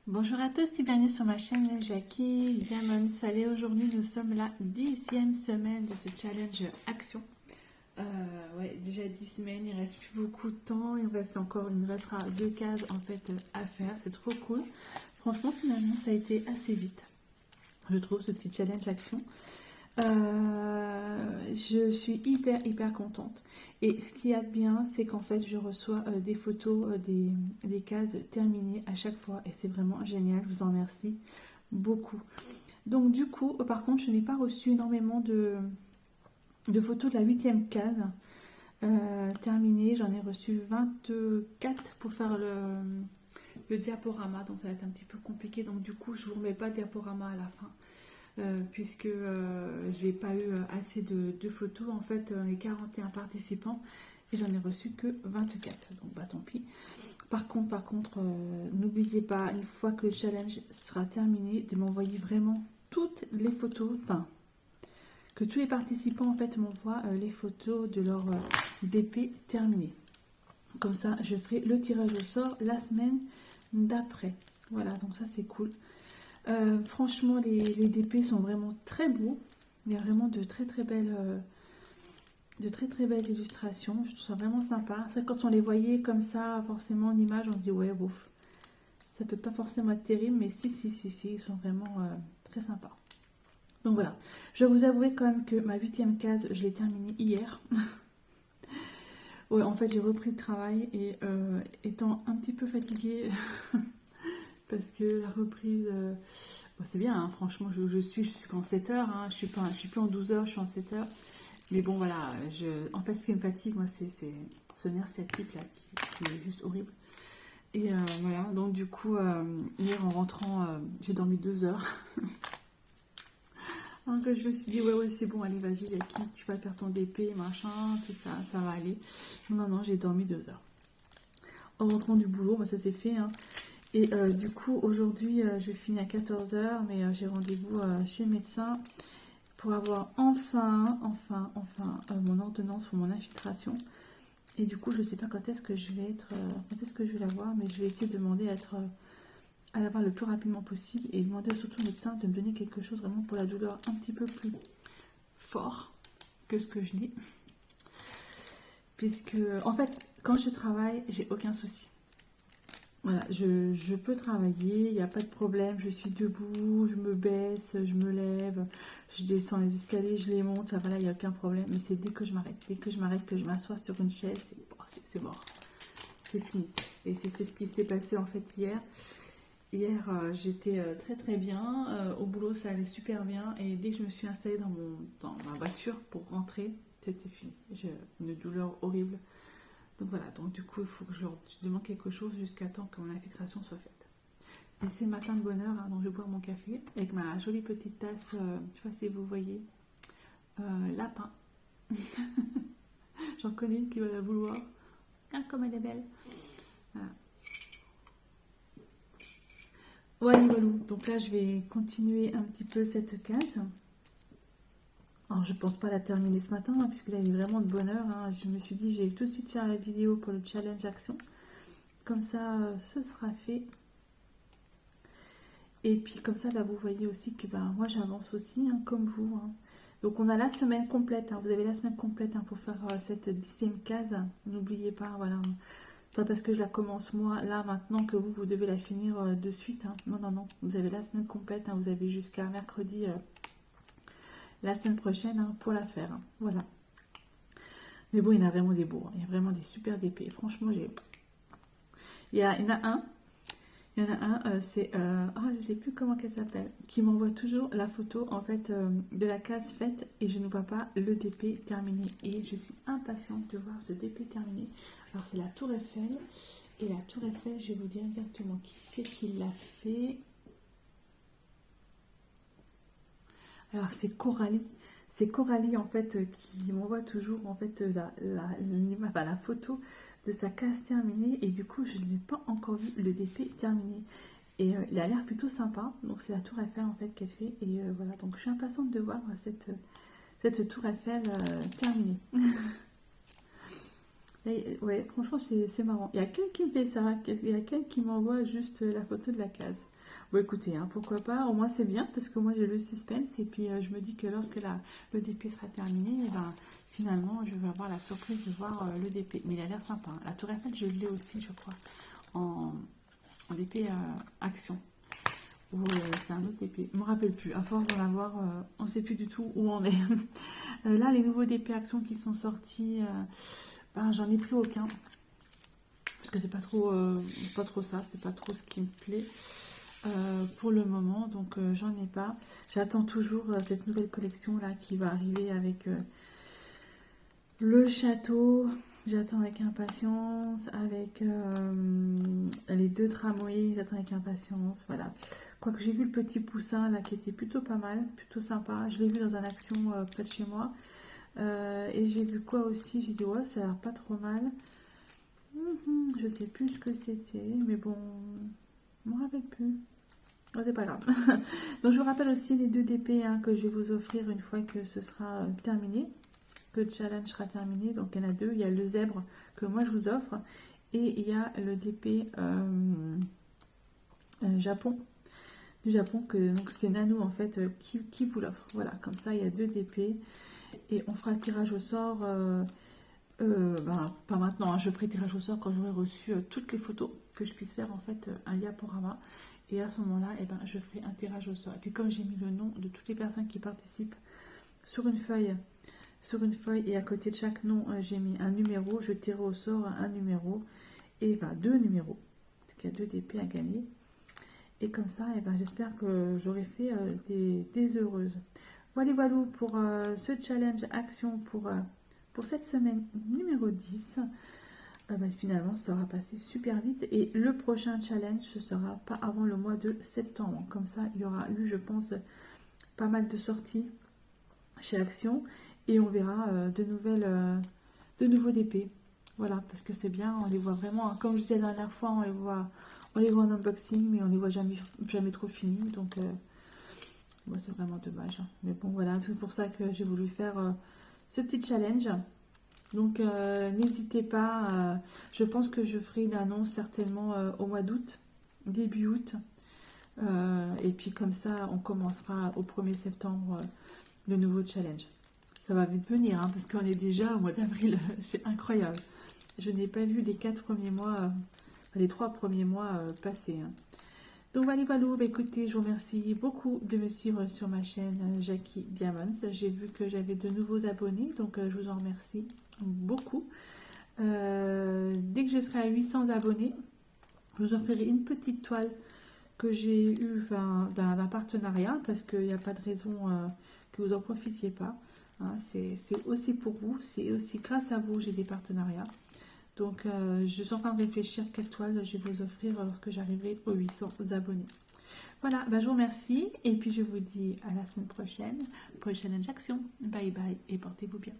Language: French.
Bonjour à tous et bienvenue sur ma chaîne Jackie Diamond Salé. Aujourd'hui nous sommes la 10e semaine de ce challenge action. Ouais, déjà 10 semaines, il reste plus beaucoup de temps, il me restera 2 cases en fait à faire, c'est trop cool. Franchement finalement ça a été assez vite, je trouve, ce petit challenge action. Je suis hyper contente. Et ce qui est bien, c'est qu'en fait, je reçois des photos des cases terminées à chaque fois. Et c'est vraiment génial, je vous en remercie beaucoup. Donc du coup, par contre, je n'ai pas reçu énormément de photos de la 8e case terminée. J'en ai reçu 24 pour faire le diaporama. Donc ça va être un petit peu compliqué. Donc du coup, je ne vous remets pas le diaporama à la fin. Puisque j'ai pas eu assez de photos. En fait, les 41 participants et j'en ai reçu que 24. Donc bah tant pis. Par contre, n'oubliez pas, une fois que le challenge sera terminé, de m'envoyer vraiment toutes les photos, enfin, que tous les participants en fait m'envoient les photos de leur DP terminé. Comme ça, je ferai le tirage au sort la semaine d'après. Voilà, donc ça c'est cool. Franchement, les DP sont vraiment très beaux. Il y a vraiment de très belles illustrations. Je trouve ça vraiment sympa. Ça, quand on les voyait comme ça, forcément en image, on se dit ouais, bouf. Ça peut pas forcément être terrible, mais si, ils sont vraiment très sympas. Donc voilà. Je vais vous avouer quand même que ma 8e case, je l'ai terminée hier. Ouais, en fait, j'ai repris le travail et étant un petit peu fatiguée. Parce que la reprise, bon, c'est bien, hein, franchement, je suis qu'en 7 heures, hein, je suis plus en 12 heures, je suis en 7 heures. Mais bon, voilà, en fait, ce qui me fatigue, moi, c'est ce nerf sciatique là, qui est juste horrible. Et voilà, donc du coup, hier en rentrant, j'ai dormi 2 heures. Donc je me suis dit, ouais, c'est bon, allez, vas-y, Jackie, tu vas faire ton DP, machin, tout ça, ça va aller. Non, j'ai dormi 2 heures. En rentrant du boulot, bah, ça s'est fait, hein. Et du coup, aujourd'hui, je finis à 14 heures, mais j'ai rendez-vous chez le médecin pour avoir enfin mon ordonnance pour mon infiltration. Et du coup, je ne sais pas quand est-ce que je vais l'avoir, mais je vais essayer de demander à l'avoir le plus rapidement possible et demander surtout au médecin de me donner quelque chose vraiment pour la douleur un petit peu plus fort que ce que je n'ai. Puisque, en fait, quand je travaille, j'ai aucun souci. Voilà, je peux travailler, il n'y a pas de problème, je suis debout, je me baisse, je me lève, je descends les escaliers, je les monte, voilà, il n'y a aucun problème. Mais c'est dès que je m'arrête, que je m'assois sur une chaise, c'est mort, c'est fini. Et c'est ce qui s'est passé en fait hier. Hier, j'étais très bien, au boulot ça allait super bien, et dès que je me suis installée dans ma voiture pour rentrer, c'était fini. J'ai une douleur horrible. Donc voilà, donc du coup, il faut que je demande quelque chose jusqu'à temps que mon infiltration soit faite. Et c'est le matin de bonheur, hein, donc je vais boire mon café avec ma jolie petite tasse, je ne sais pas si vous voyez, lapin. J'en connais une qui va la vouloir. Ah, comme elle est belle. Voilà. Voilà. Donc là, je vais continuer un petit peu cette case. Alors, je pense pas la terminer ce matin, hein, puisque là, il est vraiment de bonne heure. Hein. Je me suis dit, j'ai tout de suite faire la vidéo pour le challenge action. Comme ça, ce sera fait. Et puis, comme ça, là, vous voyez aussi que moi, j'avance aussi, hein, comme vous. Hein. Donc, on a la semaine complète. Hein. Vous avez la semaine complète pour faire cette 10e case. N'oubliez pas, voilà. Pas parce que je la commence moi, là, maintenant, que vous devez la finir de suite. Hein. Non. Vous avez la semaine complète. Hein. Vous avez jusqu'à mercredi... la semaine prochaine pour la faire. Hein. Voilà. Mais bon, il y en a vraiment des beaux. Hein. Il y a vraiment des super DP. Franchement, il y en a un. C'est... je ne sais plus comment qu'elle s'appelle. Qui m'envoie toujours la photo, en fait, de la case faite. Et je ne vois pas le DP terminé. Et je suis impatiente de voir ce DP terminé. Alors, c'est la Tour Eiffel. Et la Tour Eiffel, je vais vous dire exactement qui c'est qui l'a fait. Alors c'est Coralie en fait qui m'envoie toujours en fait la photo de sa case terminée et du coup je n'ai pas encore vu le DP terminé et il a l'air plutôt sympa. Donc c'est la Tour Eiffel en fait qu'elle fait et voilà, donc je suis impatiente de voir cette Tour Eiffel terminée. Et, ouais, franchement c'est marrant. Il y a quelqu'un qui me fait ça, il y a quelqu'un qui m'envoie juste la photo de la case. Bon, écoutez, hein, pourquoi pas, au moins c'est bien, parce que moi j'ai le suspense, et puis je me dis que lorsque le DP sera terminé, et ben, finalement, je vais avoir la surprise de voir le DP. Mais il a l'air sympa, hein. La Tour Eiffel, je l'ai aussi, je crois, en DP action. Ou c'est un autre DP, je ne me rappelle plus, à force d'en avoir, on ne sait plus du tout où on est. Là, les nouveaux DP action qui sont sortis, ben, j'en ai pris aucun. Parce que c'est pas trop ça, c'est pas trop ce qui me plaît pour le moment, donc j'en ai pas. J'attends toujours cette nouvelle collection là qui va arriver avec le château. J'attends avec impatience, avec les 2 tramways, j'attends avec impatience, voilà. Quoique j'ai vu le petit poussin là qui était plutôt pas mal, plutôt sympa. Je l'ai vu dans un action près de chez moi. Et j'ai vu quoi aussi, j'ai dit ouais, ça a l'air pas trop mal. Je sais plus ce que c'était, mais bon, je me rappelle plus. Oh, c'est pas grave. Donc je vous rappelle aussi les 2 DP hein, que je vais vous offrir une fois que ce sera terminé, que le challenge sera terminé. Donc il y en a 2, il y a le zèbre que moi je vous offre et il y a le DP Japon, du Japon, que donc c'est Nano en fait qui vous l'offre. Voilà, comme ça il y a 2 DP et on fera le tirage au sort. Ben, pas maintenant, hein. Je ferai tirage au sort quand j'aurai reçu toutes les photos, que je puisse faire en fait un diaporama. Et à ce moment-là, eh ben, je ferai un tirage au sort. Et puis comme j'ai mis le nom de toutes les personnes qui participent sur une feuille, et à côté de chaque nom, j'ai mis un numéro, je tirerai au sort un numéro, et ben, 2 numéros, parce qu'il y a 2 DP à gagner. Et comme ça, eh ben, j'espère que j'aurai fait des heureuses. Voilà, voilà pour ce challenge action pour cette semaine numéro 10. Finalement, ça sera passé super vite. Et le prochain challenge, ce sera pas avant le mois de septembre. Comme ça, il y aura eu, je pense, pas mal de sorties chez Action. Et on verra de nouveaux DP. Voilà, parce que c'est bien, on les voit vraiment. Hein, comme je disais la dernière fois, on les voit en unboxing, mais on les voit jamais trop finis. Donc, c'est vraiment dommage. Hein. Mais bon, voilà, c'est pour ça que j'ai voulu faire ce petit challenge. Donc n'hésitez pas, je pense que je ferai une annonce certainement au mois d'août, début août. Et puis comme ça, on commencera au 1er septembre le nouveau challenge. Ça va vite venir, hein, parce qu'on est déjà au mois d'avril, c'est incroyable. Je n'ai pas vu les 4 premiers mois, les 3 premiers mois passer. Hein. Donc voilà, écoutez, je vous remercie beaucoup de me suivre sur ma chaîne Jackie Diamonds. J'ai vu que j'avais de nouveaux abonnés, donc je vous en remercie beaucoup. Dès que je serai à 800 abonnés, je vous offrirai une petite toile que j'ai eue d'un partenariat, parce qu'il n'y a pas de raison que vous n'en profitiez pas. Hein, c'est aussi pour vous, c'est aussi grâce à vous j'ai des partenariats. Donc, je suis en train de réfléchir quelle toile je vais vous offrir lorsque j'arriverai aux 800 abonnés. Voilà, je vous remercie et puis je vous dis à la semaine prochaine pour le challenge action. Bye bye et portez-vous bien.